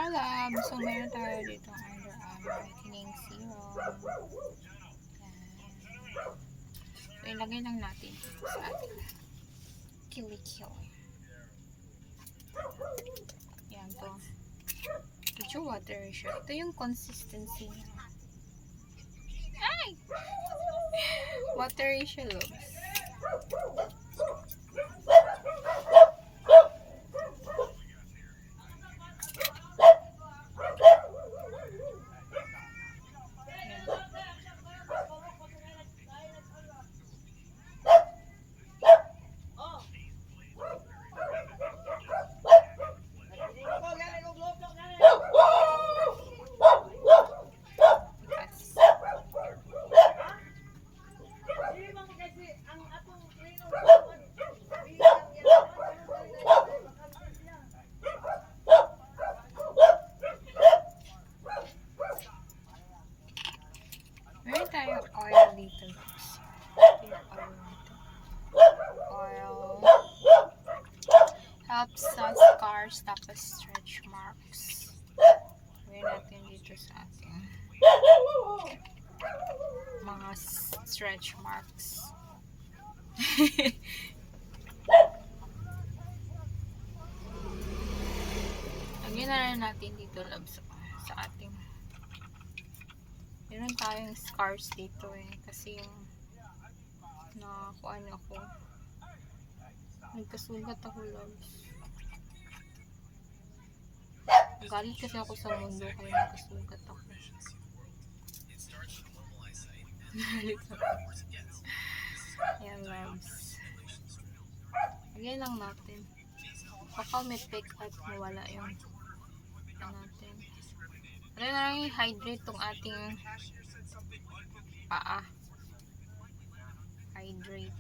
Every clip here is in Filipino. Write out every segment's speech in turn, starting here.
Love. So, meron tayo dito Under Armour Whitening Serum. So, ilagay lang natin dito sa ating kilikil. Yan to. Medyo watery siya. Ito yung consistency niya. Ay! Watery siya, loves. Meron tayong oil dito, guys. Oil helps sa scars tapos stretch marks. Meron natin dito sa ating mga stretch marks. Lagyan na rin natin dito, loves, sa ating meron tayong scars dito kasi yung nakakuan ako, nagkasugat ako, loves. Galit kasi ako sa mundo kaya nagkasugat ako. Galit ako. Yan, loves. Lagyan lang natin. Baka may pick at mawala yung natin. Ano na lang i-hydrate tong ating paa. Hydrate.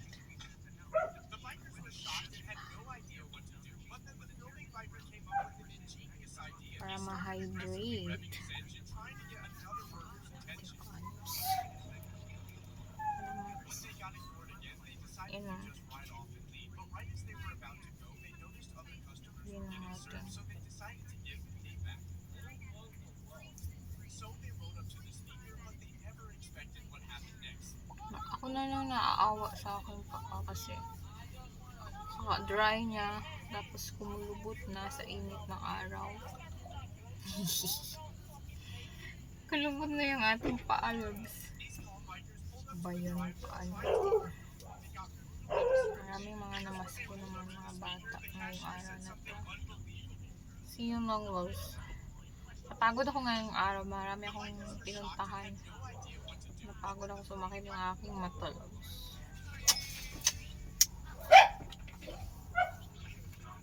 Para ma-hydrate. Yun na. Yun na natin. Ako na lang naaawa sa aking paka kasi dry niya tapos kumulubot na sa init ng araw. Kulubot na yung ating paalogs. Bayan ng paa natin. Maraming mga namasko naman mga bata ngayong araw na to. See you long, loves. Napagod ako ngayong araw. Marami akong pinuntahan. Napagod ako, sumakit ng aking mata, loves.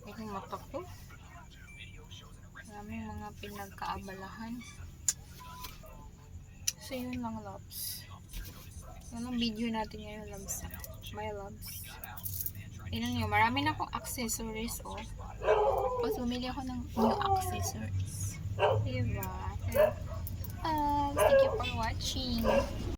Yung mata ko. Maraming mga pinagkaabalahan. So yun lang, loves. Yun ang video natin ngayon, loves. My loves. Tingnan nyo, marami na akong accessories, oh. Tapos bumili ako ng new accessories. Diba? Thank you for watching.